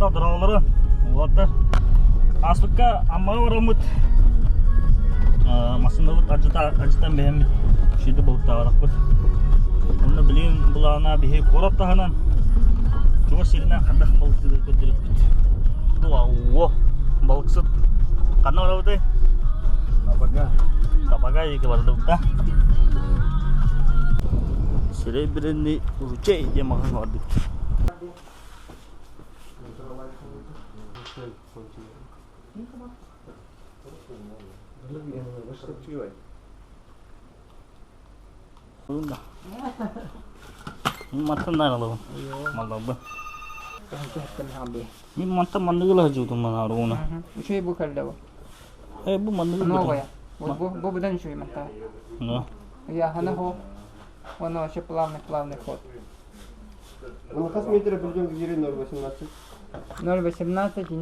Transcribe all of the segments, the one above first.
Балықта дырауылары. Оларды аспыққа аммаға барамыд. Масында бұд ажытан бәймет. Шүйді балықта ғадақ бұд. Оны білейін бұлағына бейе қорап тағынан. Жоғыр серінен қандақ балықты көндірет бұд. О, балықсыд. Қанна бара бұдай? Табага еке барды бұдда. Серебряный ручей де маған барды. Mantap dah lalu, malam. Ini mantap mana gula haju tu mana aruna. Cuy bukan dah. Bu mana gula? No ya. Bu bukan cuy mantap. No. Ya, hana ho. Воно ще плавний ход. Сколько метров придем к Ире 0,18? 0,18 и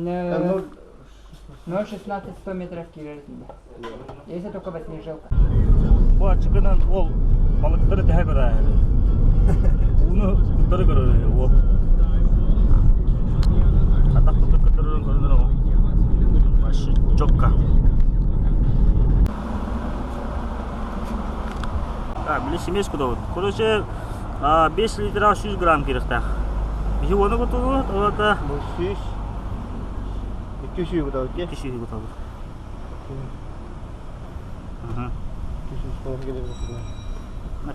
0,16 100 метров километров. Если только снежилка. Вот, чеканан ол балыктары тәһә көрә. Уны күтәрә көрә. Вот. Атак күтәрә көрә. Башы чокка. Білесі емес күді өт. Көресе 5 литра 100 грамм керекті. Бізі оны күті өт, олата? 100, 200 күті өт, 200 күті өт.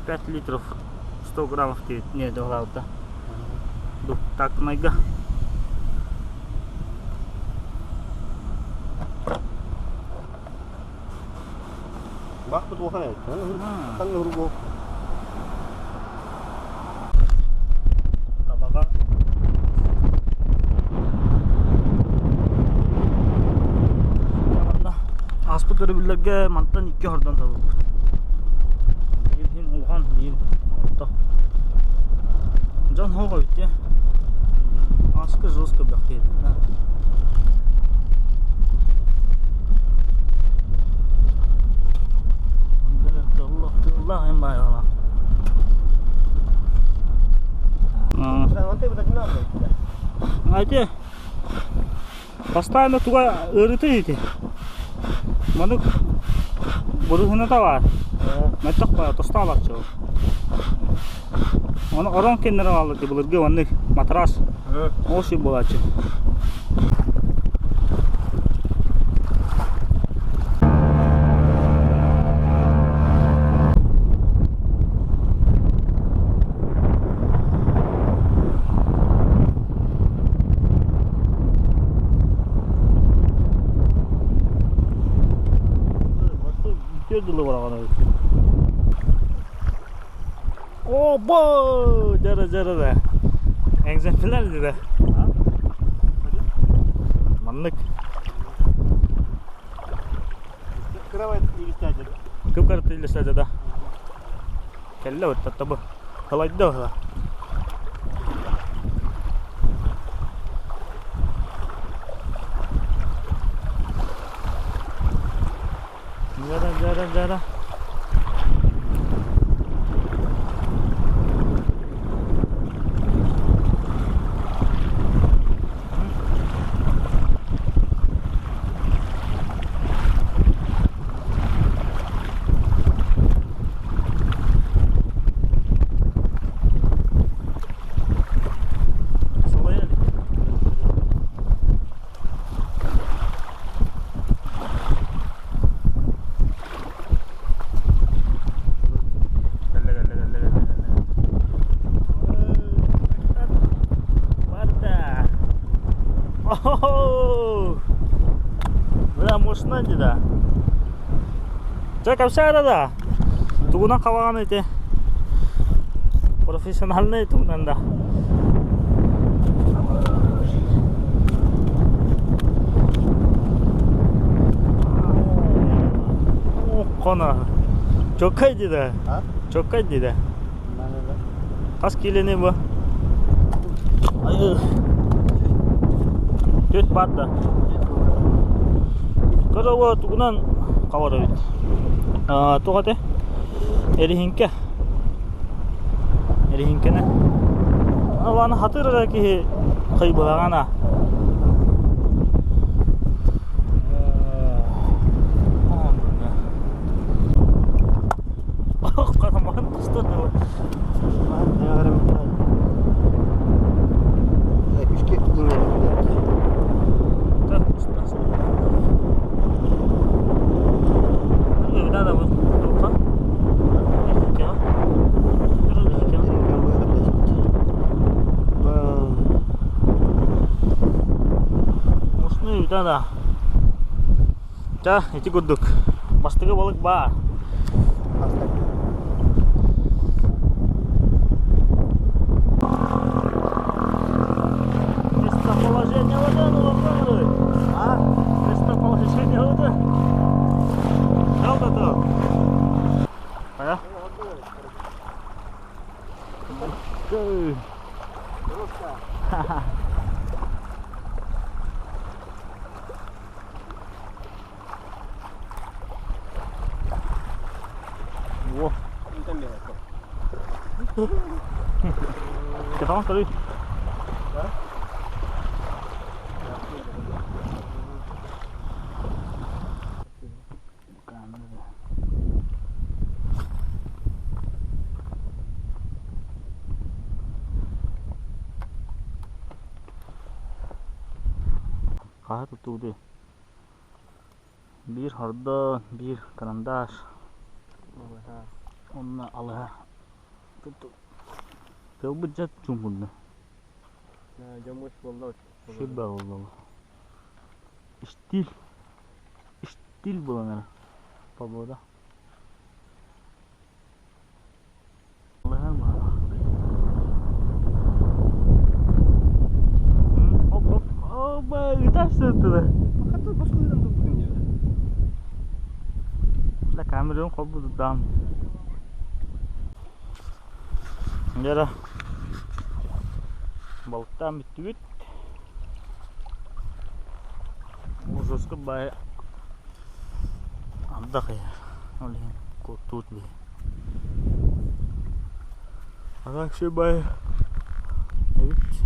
5 литров 100 граммов дейт. Не, доғыла өтті. Бұл тақтымайға. Bak bu tuhan ya, kan huruf. Tabaga. Tamamda. Aspettare billerge mantan 2 hardan tabu. Yelhin uhan değil. Ta. Can hoga bitti. Askı zoska bakıyor. Allah yang baik lah. Nanti betul benar. Aja. Постоянно туда рытаете. Манук бурухна тава. Мэтак па тосталак чо. Оны орон кеннер алды булырга онны матрас. Оши болачы. Oh, boy, jara. Exemplar dedi. Manlık. Kıravat ilişkiler. Kıpkart ilişkiler da. Kelle ot tabu. Kalaydı da. Jara. Мощно да. Как все да. Тугуна калаган эти. Профессиональный тугнан да. Кона. Чокай диде. Чокай диде. Кас килене бу. Ай. Төт барды. Кырыгы тугунан кабары бит. Тугате. Эрихинке. Эрихинкене. Аваны хатырыра ки кыйбылагана. Kataman tusta da. Küçük ingelik. Tak tusta. Lu da da bu. Tuta. Kya? Musnu da da. Ja, iti guduk. Бастығы болық ба. Местоположение воды, ну лапканы. А? Местоположение воды. Жалко-то. А? Ха-ха. Wow. Kita orang tadi. Kah tuh deh. Bir harda, bir karandaş. Onlar Allah tutup. Coba cat cumpun. Nah, jamus bollar. Şeba Allah. Stil bulanlar. Paboda. Allah'ım var. Hop hop. Oh bang, tas tuh. Fakat başka yerden de bugün ya. La kameranın kopu dam. Yara. Balıktan bitti bit. Ususku baik. Andak ya. Oleh kotut be. Arak şey baik. Evet.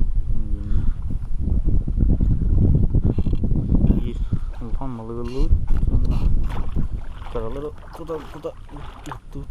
Bir Wuhan malı. Karaları kuda tut.